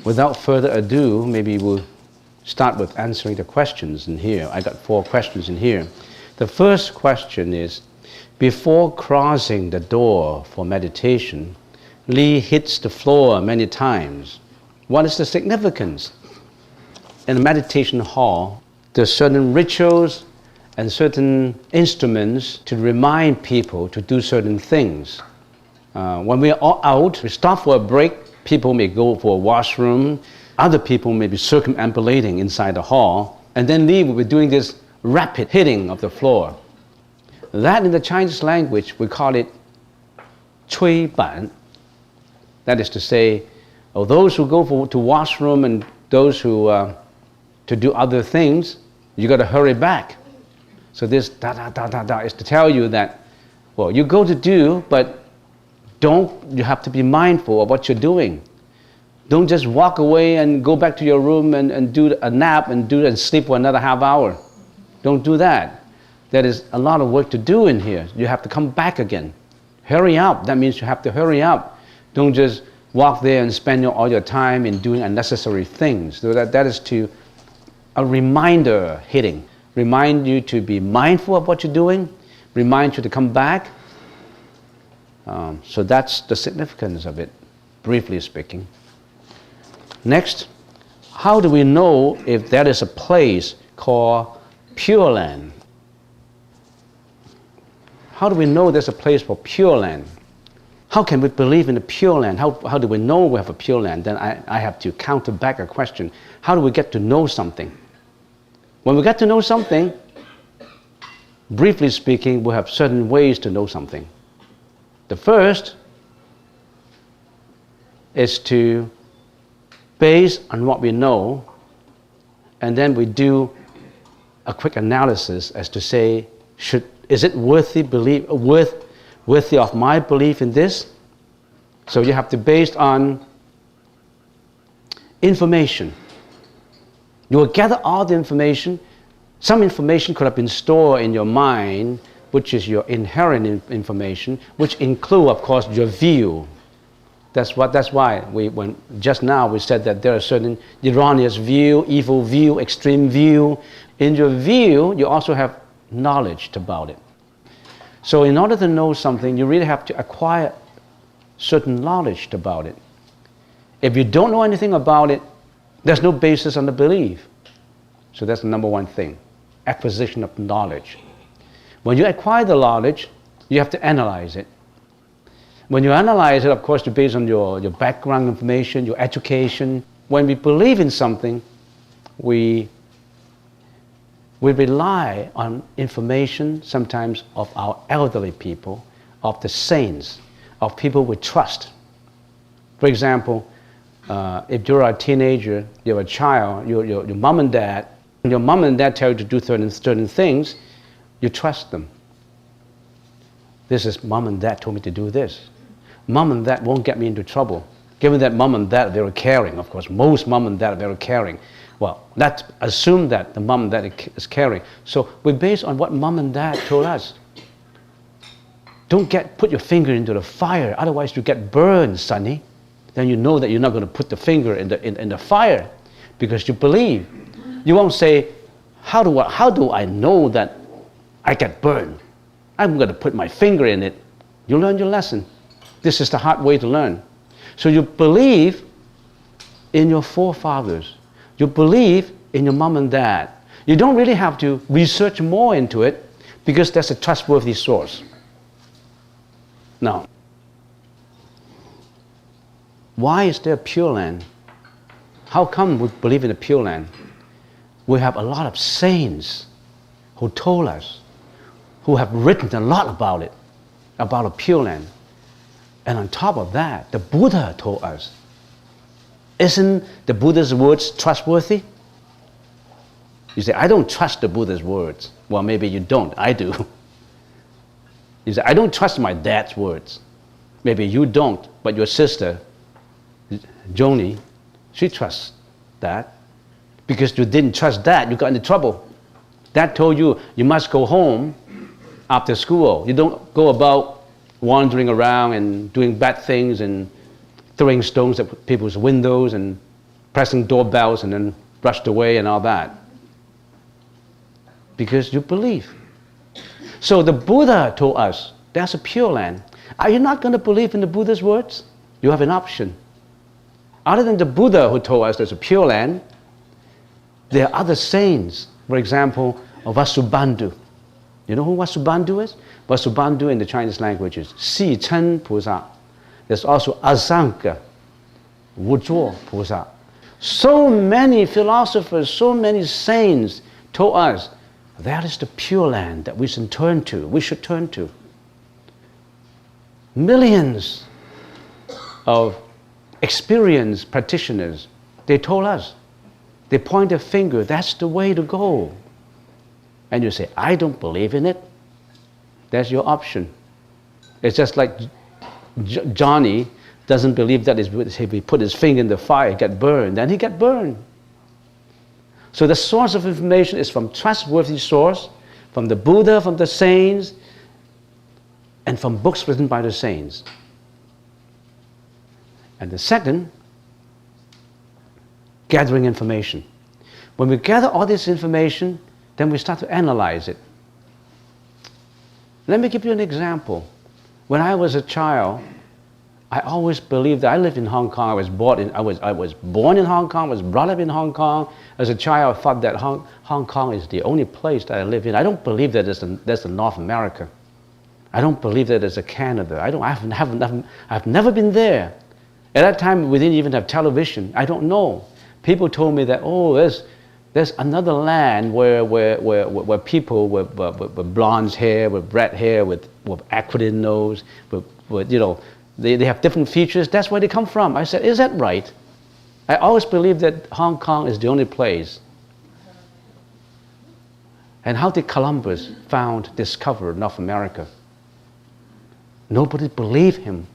Without further ado, maybe we'll start with answering the questions in here. I got 4 questions in here. The first question is, before crossing the door for meditation, Lee hits the floor many times. What is the significance? In a meditation hall, there's certain rituals and certain instruments to remind people to do certain things. When we're all out, we stop for a break. People may go for a washroom, other people may be circumambulating inside the hall, and then Lee will be doing this rapid hitting of the floor. That in the Chinese language, we call it 吹板. That is to say, those who go to washroom and those who to do other things, you got to hurry back. So this da da da da da is to tell you that, well, you go to do, but you have to be mindful of what you're doing. Don't just walk away and go back to your room and do a nap and sleep for another half hour. Don't do that. There is a lot of work to do in here. You have to come back again. Hurry up. That means you have to hurry up. Don't just walk there and spend all your time in doing unnecessary things. So that is to a reminder hitting. Remind you to be mindful of what you're doing. Remind you to come back. So that's the significance of it, briefly speaking. Next, how do we know if there is a place called Pureland? How do we know there's a place for Pureland? How can we believe in the Pureland? How do we know we have a Pureland? Then I have to counter back a question. How do we get to know something? When we get to know something, briefly speaking, we have certain ways to know something. The first is to base on what we know, and then we do a quick analysis as to say, is it worthy of my belief in this? So you have to base on information. You will gather all the information. Some information could have been stored in your mind, which is your inherent information, which include, of course, your view. That's why when just now we said that there are certain erroneous view, evil view, extreme view. In your view, you also have knowledge about it. So in order to know something, you really have to acquire certain knowledge about it. If you don't know anything about it, there's no basis on the belief. So that's the number one thing, acquisition of knowledge. When you acquire the knowledge, you have to analyze it. When you analyze it, of course, it's based on your background information, your education. When we believe in something, we rely on information, sometimes of our elderly people, of the saints, of people we trust. For example, if you're a teenager, you're a child, your mom and dad tell you to do certain things, you trust them. This is mom and dad told me to do this. Mom and dad won't get me into trouble. Given that mom and dad are very caring, of course, most mom and dad are very caring. Well, let's assume that the mom and dad is caring. So we base on what mom and dad told us. Don't put your finger into the fire, otherwise you get burned, sonny. Then you know that you're not going to put the finger in the fire because you believe. You won't say, how do I know that I get burned? I'm going to put my finger in it. You learn your lesson. This is the hard way to learn. So you believe in your forefathers. You believe in your mom and dad. You don't really have to research more into it because that's a trustworthy source. Now, why is there a Pure Land? How come we believe in the Pure Land? We have a lot of saints who told us, who have written a lot about it, about a Pure Land. And on top of that, the Buddha told us. Isn't the Buddha's words trustworthy? You say, I don't trust the Buddha's words. Well, maybe you don't. I do. You say, I don't trust my dad's words. Maybe you don't, but your sister, Joni, she trusts that. Because you didn't trust that, you got into trouble. Dad told you, you must go home after school. You don't go about wandering around and doing bad things and throwing stones at people's windows and pressing doorbells and then rushed away and all that. Because you believe. So the Buddha told us, there's a Pure Land. Are you not going to believe in the Buddha's words? You have an option. Other than the Buddha who told us there's a Pure Land, there are other saints. For example, Vasubandhu. You know who Vasubandhu is? Vasubandhu in the Chinese language is Xi Chen Pusa. There's also Asanka, Wuzhuo Pusa. So many philosophers, so many saints told us that is the Pure Land that we should turn to. We should turn to. Millions of experienced practitioners, they told us, they point their finger, that's the way to go. And you say, I don't believe in it. That's your option. It's just like Johnny doesn't believe that if he put his finger in the fire, he get burned, then he get burned. So the source of information is from trustworthy source, from the Buddha, from the saints, and from books written by the saints. And the second, gathering information. When we gather all this information, then we start to analyze it. Let me give you an example. When I was a child, I always believed that I lived in Hong Kong. I was born in Hong Kong, I was brought up in Hong Kong. As a child, I thought that Hong Kong is the only place that I live in. I don't believe that there's a North America. I don't believe that there's a Canada. I've never been there. At that time, we didn't even have television. I don't know. People told me that, oh, there's another land where people with blonde hair, with red hair, with aquiline nose, with you know, they have different features. That's where they come from. I said, is that right? I always believed that Hong Kong is the only place. And how did Columbus discover North America? Nobody believed him.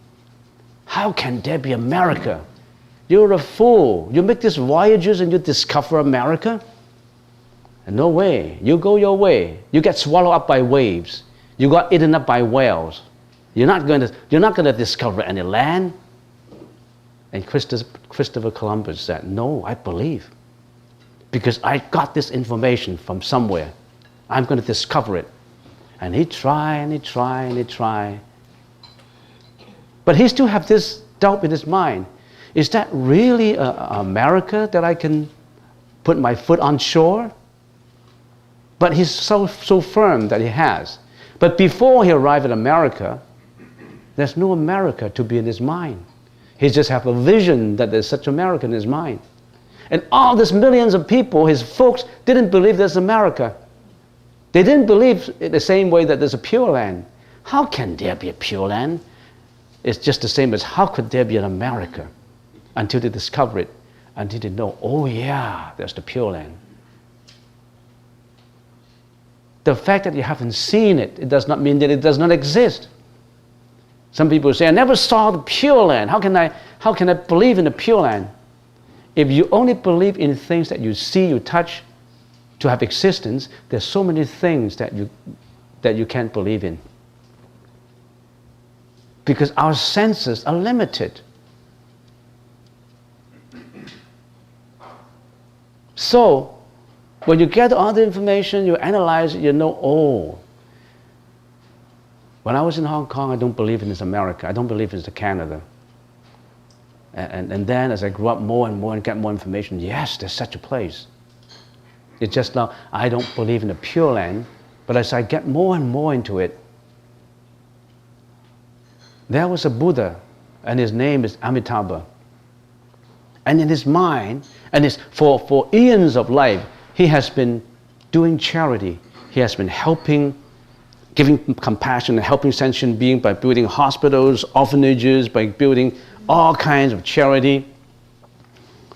How can there be America? You're a fool. You make these voyages and you discover America? And no way. You go your way. You get swallowed up by waves. You got eaten up by whales. You're not going to discover any land. And Christopher Columbus said, no, I believe. Because I got this information from somewhere. I'm going to discover it. And he tried and he tried and he tried. But he still had this doubt in his mind. Is that really America that I can put my foot on shore? But he's so firm that he has. But before he arrived at America, there's no America to be in his mind. He just has a vision that there's such America in his mind. And all these millions of people, his folks, didn't believe there's America. They didn't believe in the same way that there's a Pure Land. How can there be a Pure Land? It's just the same as how could there be an America? Until they discover it, until they know, oh yeah, there's the Pure Land. The fact that you haven't seen it, it does not mean that it does not exist. Some people say, I never saw the Pure Land. How can I believe in the Pure Land? If you only believe in things that you see, you touch, to have existence, there's so many things that you can't believe in. Because our senses are limited. So, when you get all the information, you analyze it, you know, oh, when I was in Hong Kong, I don't believe in this America. I don't believe it's Canada. And then as I grew up more and more and get more information, yes, there's such a place. It's just now, I don't believe in the Pure Land, but as I get more and more into it, there was a Buddha, and his name is Amitabha. And in his mind, and for eons of life, he has been doing charity. He has been helping, giving compassion and helping sentient beings by building hospitals, orphanages, by building all kinds of charity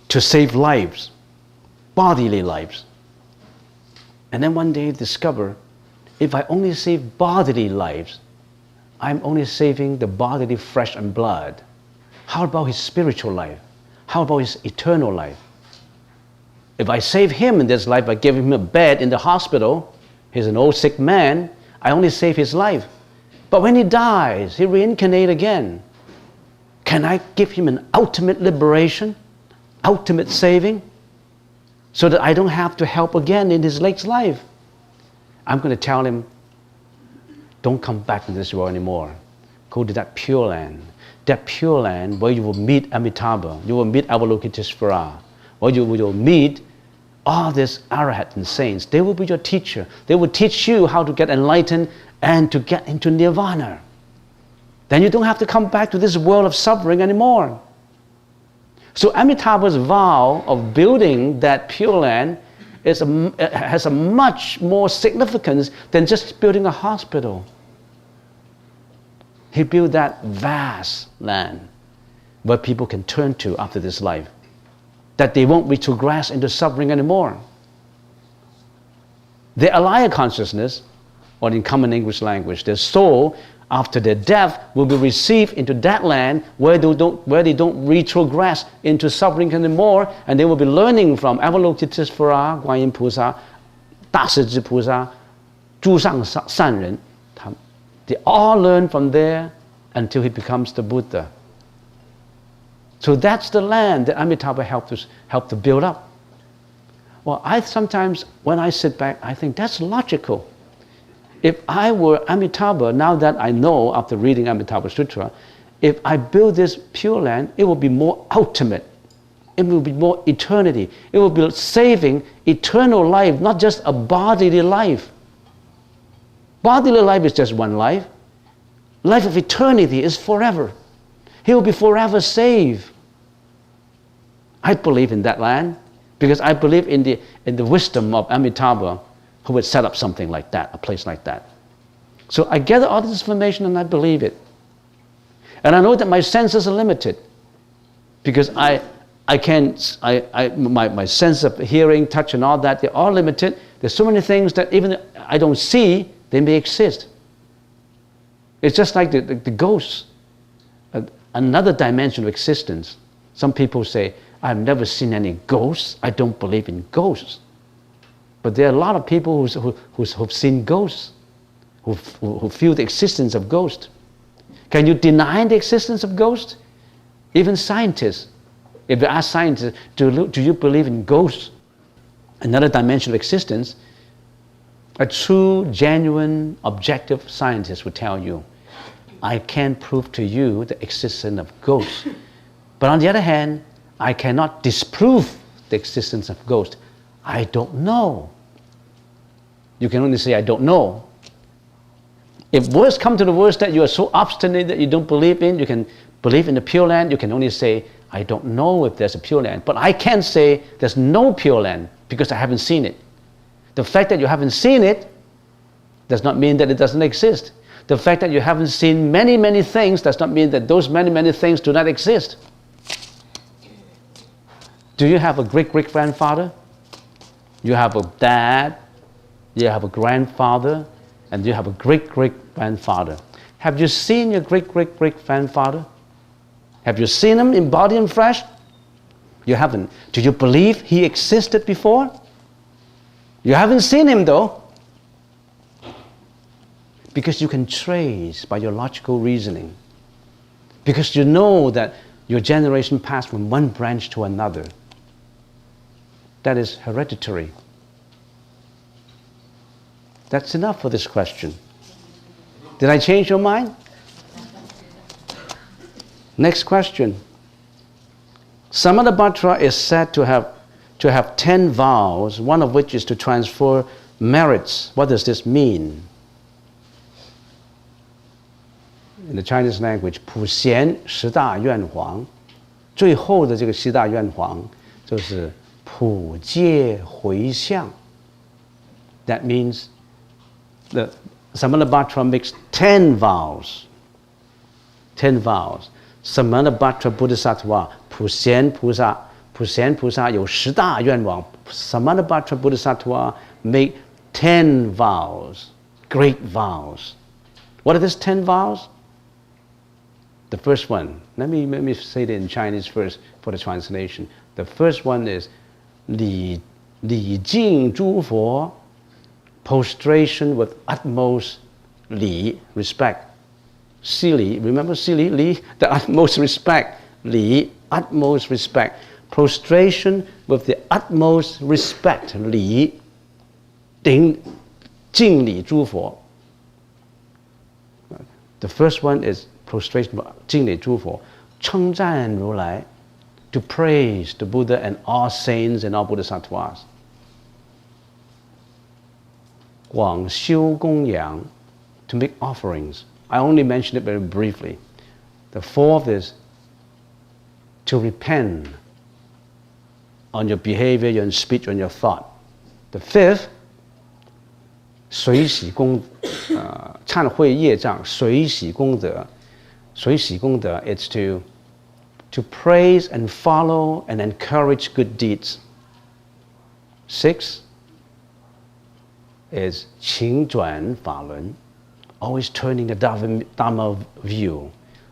to save lives, bodily lives. And then one day discover, if I only save bodily lives, I'm only saving the bodily flesh and blood. How about his spiritual life? How about his eternal life? If I save him in this life by giving him a bed in the hospital, he's an old sick man, I only save his life. But when he dies, he reincarnates again. Can I give him an ultimate liberation, ultimate saving, so that I don't have to help again in his next life? I'm going to tell him, don't come back to this world anymore. Go to that Pure Land. That Pure Land where you will meet Amitabha, you will meet Avalokiteshvara, where you will meet all these arahats and saints. They will be your teacher. They will teach you how to get enlightened and to get into nirvana. Then you don't have to come back to this world of suffering anymore. So Amitabha's vow of building that Pure Land has a much more significance than just building a hospital. He built that vast land where people can turn to after this life, that they won't retrogress into suffering anymore. Their alaya consciousness, or in common English language, their soul, after their death, will be received into that land where they don't retrogress into suffering anymore, and they will be learning from Avalokiteshvara, Guan Yin Pusa, Dasizhi Pusa, Zhushang Sanren. They all learn from there until he becomes the Buddha. So that's the land that Amitabha helped to build up. Well, I sometimes, when I sit back, I think that's logical. If I were Amitabha, now that I know after reading Amitabha Sutra, if I build this Pure Land, it will be more ultimate. It will be more eternity. It will be saving eternal life, not just a bodily life. Bodily life is just one life. Life of eternity is forever. He will be forever saved. I believe in that land because I believe in the wisdom of Amitabha, who would set up something like that, a place like that. So I gather all this information and I believe it. And I know that my senses are limited because my sense of hearing, touch, and all that, they're all limited. There's so many things that even I don't see, they may exist. It's just like the ghosts, another dimension of existence. Some people say, I've never seen any ghosts. I don't believe in ghosts. But there are a lot of people who've seen ghosts, who feel the existence of ghosts. Can you deny the existence of ghosts? Even scientists, if you ask scientists, do you believe in ghosts, another dimension of existence, a true, genuine, objective scientist would tell you, I can't prove to you the existence of ghosts. But on the other hand, I cannot disprove the existence of ghosts. I don't know. You can only say, I don't know. If worse come to the worst that you are so obstinate that you don't believe in, you can believe in the Pure Land, you can only say, I don't know if there's a Pure Land. But I can't say there's no Pure Land because I haven't seen it. The fact that you haven't seen it does not mean that it doesn't exist. The fact that you haven't seen many, many things does not mean that those many, many things do not exist. Do you have a great-great-grandfather? You have a dad, you have a grandfather, and you have a great-great-grandfather. Have you seen your great-great-great-grandfather? Have you seen him in body and flesh? You haven't. Do you believe he existed before? You haven't seen him though. Because you can trace by your logical reasoning. Because you know that your generation passed from one branch to another. That is hereditary. That's enough for this question. Did I change your mind? Next question. Samantabhadra is said to have 10 vows, one of which is to transfer merits. What does this mean? In the Chinese language, 普贤十大愿皇，最后的这个十大愿皇就是普戒回向。That means the Samantabhadra makes 10 vows. 10 vows. Samantabhadra Bodhisattva, 普贤菩萨有十大愿望。Samantabhadra Bodhisattva make 10 vows, great vows. What are these 10 vows? The first one, let me say it in Chinese first for the translation. The first one is 礼敬诸佛, prostration with utmost 礼, respect. 施礼, remember 施礼, 礼, the utmost respect. 礼, utmost respect. Prostration with the utmost respect. 礼, 敬礼诸佛. The first one is prostration, 敬礼诸佛, 称赞如来, to praise the Buddha and all saints and all bodhisattvas. 广修供养, to make offerings. I only mentioned it very briefly. The fourth is to repent on your behavior, your speech, and your thought. The fifth, 随喜功忏悔业障, 随喜功德. 随喜功德, it's to praise and follow and encourage good deeds. 6 is 请转法轮, always turning the Dharma view,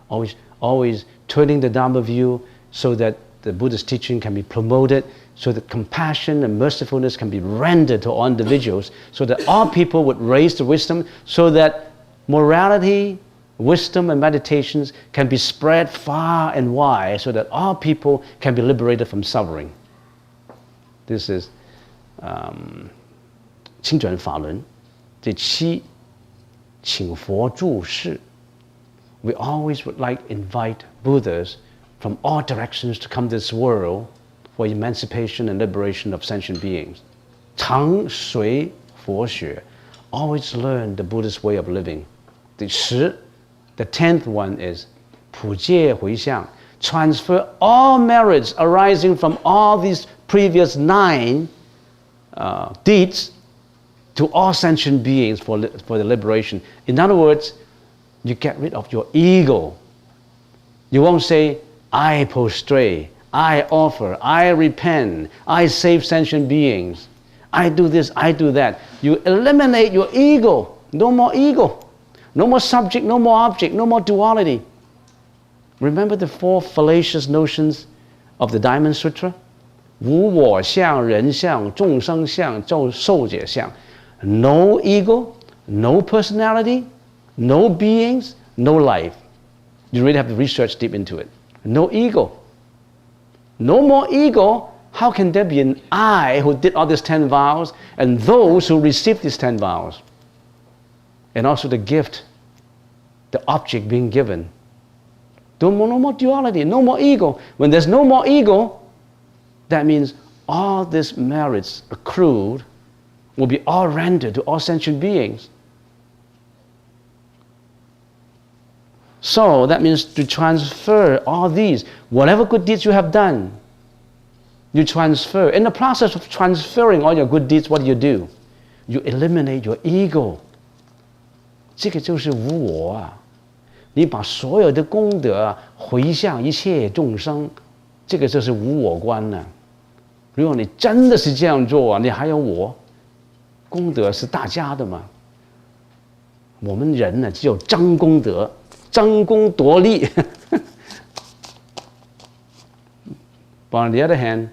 always turning the Dharma view so that the Buddhist teaching can be promoted, so that compassion and mercifulness can be rendered to all individuals, so that all people would raise the wisdom, so that morality, wisdom, and meditations can be spread far and wide, so that all people can be liberated from suffering. This is 请转法轮. 第七, 请佛住世. We always would like to invite Buddhas from all directions to come to this world for emancipation and liberation of sentient beings. 常随佛学, always learn the Buddhist way of living. 第十, the 10th one is 普戒回向, transfer all merits arising from all these previous 9 deeds to all sentient beings for the liberation. In other words, you get rid of your ego. You won't say, I prostrate, I offer, I repent, I save sentient beings, I do this, I do that. You eliminate your ego. No more ego. No more subject, no more object, no more duality. Remember the 4 fallacious notions of the Diamond Sutra? 无我相, 人相, 众生相, 寿者相. No ego, no personality, no beings, no life. You really have to research deep into it. No ego. No more ego. How can there be an I who did all these 10 vows and those who received these 10 vows? And also the gift, the object being given. No more duality, no more ego. When there's no more ego, that means all these merits accrued will be all rendered to all sentient beings. So that means to transfer all these, whatever good deeds you have done, you transfer. In the process of transferring all your good deeds, what do? You eliminate your ego. 这个就是无我啊！你把所有的功德回向一切众生，这个就是无我观了。如果你真的是这样做，你还有我，功德是大家的嘛？我们人呢，只有争功德，争功夺利。But on the other hand,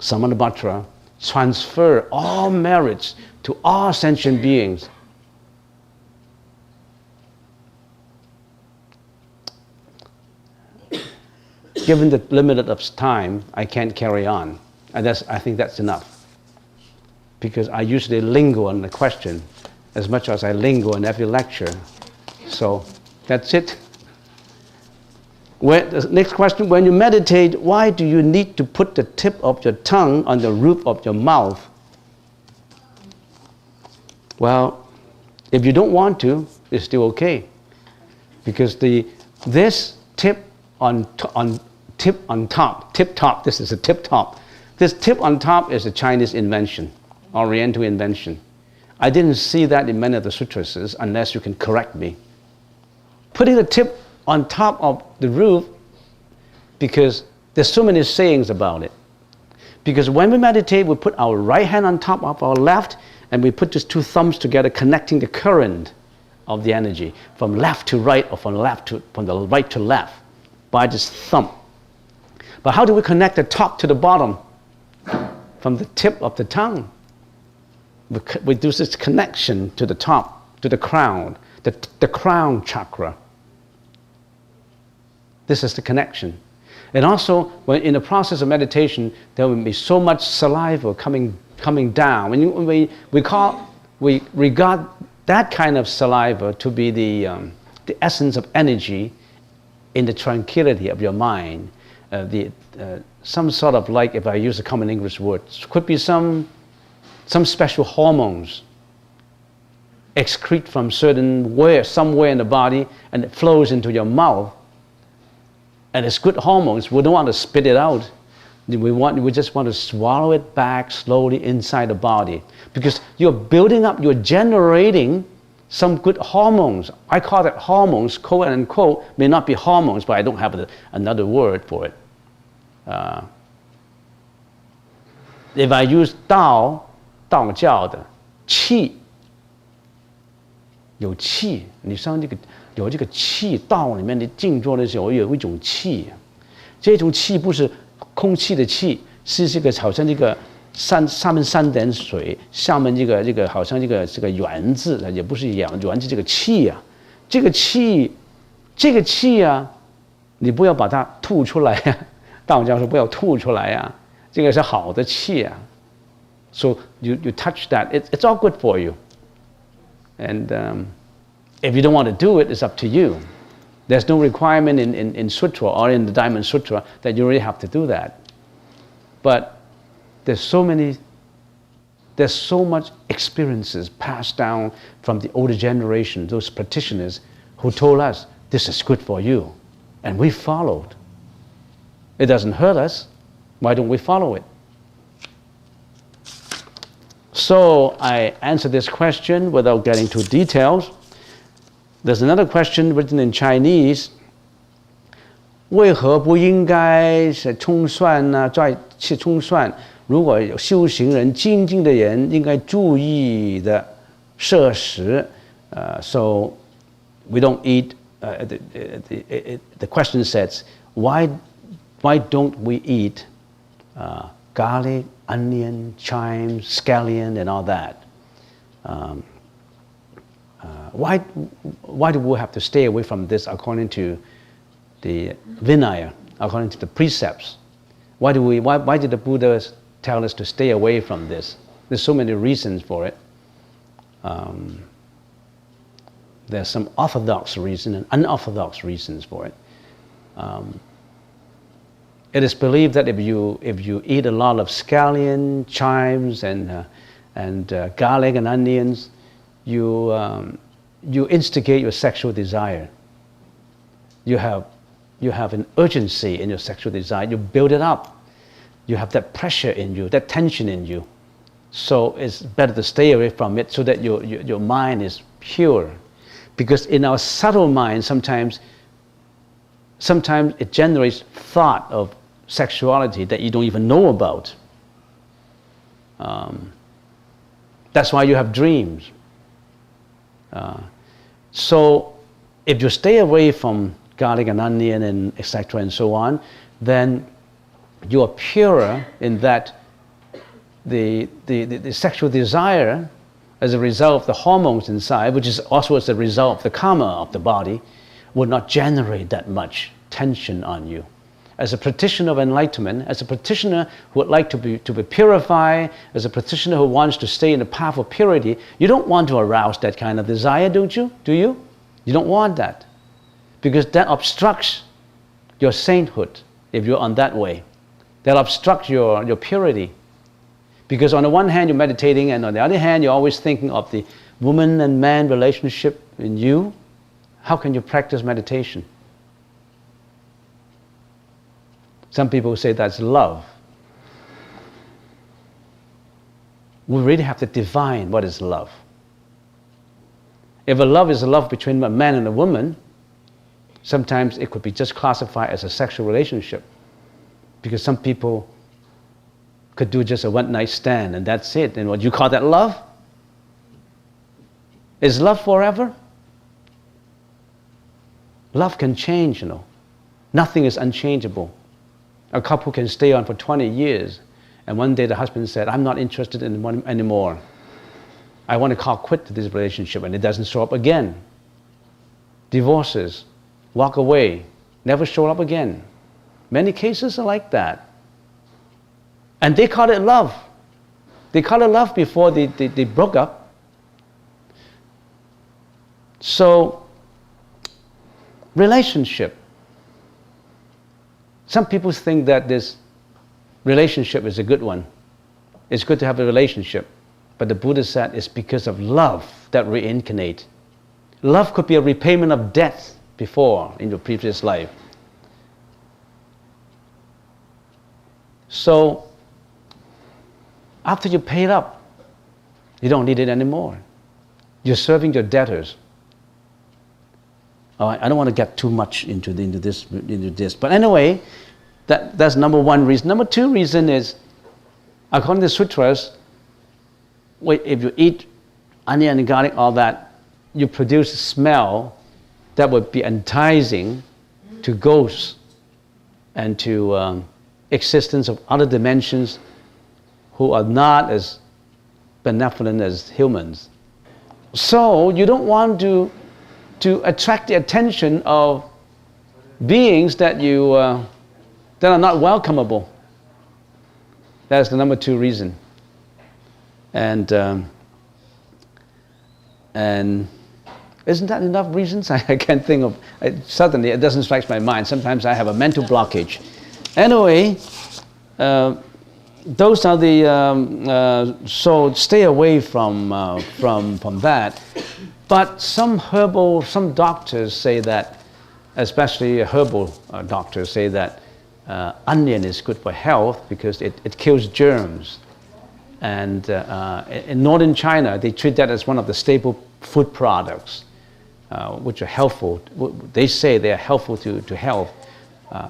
Samantabhadra transfer all merits to all sentient beings. Given the limit of time, I can't carry on. And I think that's enough. Because I usually linger on the question as much as I linger on every lecture. So that's it. The next question, when you meditate, why do you need to put the tip of your tongue on the roof of your mouth? Well, if you don't want to, it's still okay. Because this tip on top, tip top, this is a tip top. This tip on top is a Chinese invention, Oriental invention. I didn't see that in many of the sutras unless you can correct me. Putting the tip on top of the roof, because there's so many sayings about it. Because when we meditate, we put our right hand on top of our left and we put just two thumbs together, connecting the current of the energy from left to right or from the right to left by this thumb. But how do we connect the top to the bottom? From the tip of the tongue. We do this connection to the top, to the crown, the crown chakra. This is the connection. And also, when in the process of meditation, there will be so much saliva coming down. And we regard that kind of saliva to be the essence of energy in the tranquility of your mind. Some sort of, like, if I use a common English word, could be some special hormones excrete from somewhere in the body, and it flows into your mouth. And it's good hormones. We don't want to spit it out. We just want to swallow it back slowly inside the body, because you're building up, you're generating some good hormones. I call it hormones, quote unquote. May not be hormones, but I don't have another word for it. If I use 道教的气，有气，你上这个有这个气，道里面的静坐的时候有一种气，这种气不是空气的气，是这个好像这个上面3点水，下面这个好像这个圆字，也不是圆字，这个气啊，这个气啊，你不要把它吐出来呀。道教说不要吐出来呀，这个是好的气啊。So you touch that, it's all good for you. And if you don't want to do it, it's up to you. There's no requirement in Sutra or in the Diamond Sutra that you really have to do that. But there's so much experiences passed down from the older generation, those practitioners who told us, this is good for you. And we followed. It doesn't hurt us. Why don't we follow it? So I answered this question without getting too details. There's another question written in Chinese. 为何不应该是冲算呢？再去冲算，如果有修行人、精进的人，应该注意的摄食。So we don't eat. The question says, why don't we eat garlic, onion, thyme, scallion, and all that? Why do we have to stay away from this according to the Vinaya, according to the precepts? Why did the Buddha tell us to stay away from this? There's so many reasons for it. There's some orthodox reasons and unorthodox reasons for it. It is believed that if you eat a lot of scallion, chives, and garlic and onions, you instigate your sexual desire. You have an urgency in your sexual desire. You build it up. You have that pressure in you, that tension in you. So it's better to stay away from it so that your mind is pure. Because in our subtle mind, sometimes it generates thought of sexuality that you don't even know about. That's why you have dreams. So if you stay away from garlic and onion and etc. and so on, then you are purer in that the sexual desire as a result of the hormones inside, which is also as a result of the karma of the body, would not generate that much tension on you. As a practitioner of enlightenment, as a practitioner who would like to be purified, as a practitioner who wants to stay in the path of purity, you don't want to arouse that kind of desire, don't you? Do you? You don't want that. Because that obstructs your sainthood if you're on that way. That obstructs your purity. Because on the one hand, you're meditating, and on the other hand, you're always thinking of the woman and man relationship in you. How can you practice meditation? Some people say that's love. We really have to define what is love. If a love is a love between a man and a woman, sometimes it could be just classified as a sexual relationship. Because some people could do just a one-night stand and that's it. And what you call that love? Is love forever? Love can change, Nothing is unchangeable. A couple can stay on for 20 years, and one day the husband said, I'm not interested in one anymore. I want to call quit to this relationship, and it doesn't show up again. Divorces, walk away, never show up again. Many cases are like that. And they call it love. They call it love before they broke up. So, relationship. Some people think that this relationship is a good one. It's good to have a relationship. But the Buddha said it's because of love that reincarnate. Love could be a repayment of debt before in your previous life. So, after you paid up, you don't need it anymore. You're serving your debtors. I don't want to get too much into this. But anyway, that's number one reason. Number two reason is, according to the sutras, if you eat onion and garlic, all that, you produce a smell that would be enticing to ghosts and to existence of other dimensions who are not as benevolent as humans. So you don't want to attract the attention of beings that that are not welcomable. That's the number two reason. And isn't that enough reasons? I can't think of. Suddenly, it doesn't strike my mind. Sometimes I have a mental blockage. Anyway, those are the. So stay away from that. But some doctors say that, especially herbal doctors say that onion is good for health because it kills germs. And in northern China, they treat that as one of the staple food products, which are helpful. They say they are helpful to health.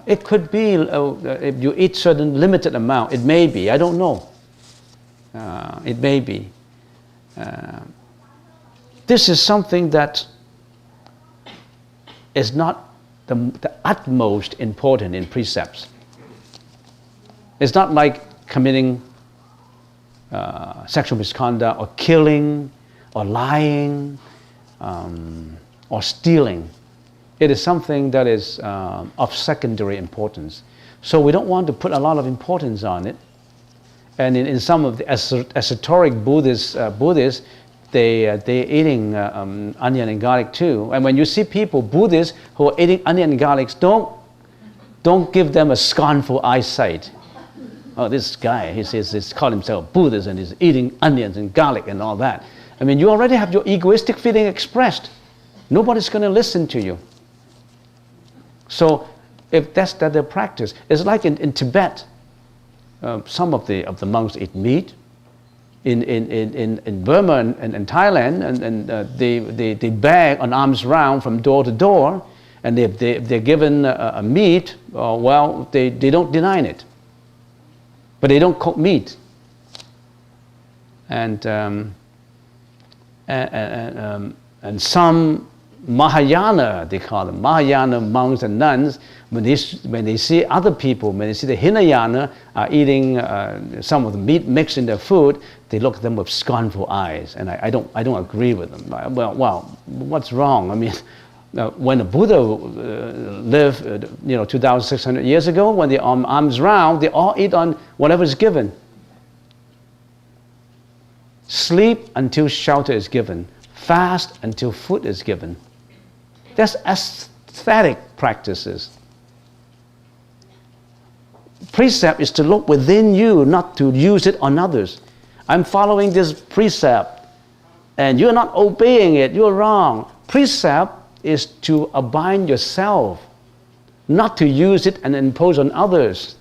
It could be, if you eat certain limited amount, it may be, I don't know. It may be. This is something that is not the utmost important in precepts. It's not like committing sexual misconduct or killing or lying or stealing. It is something that is of secondary importance. So we don't want to put a lot of importance on it. And in some of the esoteric Buddhists, they're eating onion and garlic too. And when you see people, Buddhists, who are eating onion and garlic, don't give them a scornful eyesight. Oh, this guy, he's called himself Buddhist and he's eating onions and garlic and all that. I mean, you already have your egoistic feeling expressed. Nobody's going to listen to you. So, if that's their practice, it's like in Tibet, some of the monks eat meat. In Burma and Thailand, and they beg on arms round from door to door, and if they're given a meat, well, they don't deny it. But they don't cook meat. And some Mahayana, they call them Mahayana monks and nuns, when they see other people, when they see the Hinayana eating some of the meat mixed in their food, they look at them with scornful eyes, and I don't agree with them. Well, what's wrong? I mean, when the Buddha lived, 2,600 years ago, when they're on arms round, they all eat on whatever is given. Sleep until shelter is given. Fast until food is given. That's aesthetic practices. Precept is to look within you, not to use it on others. I'm following this precept, and you're not obeying it, you're wrong. Precept is to abide yourself, not to use it and impose on others.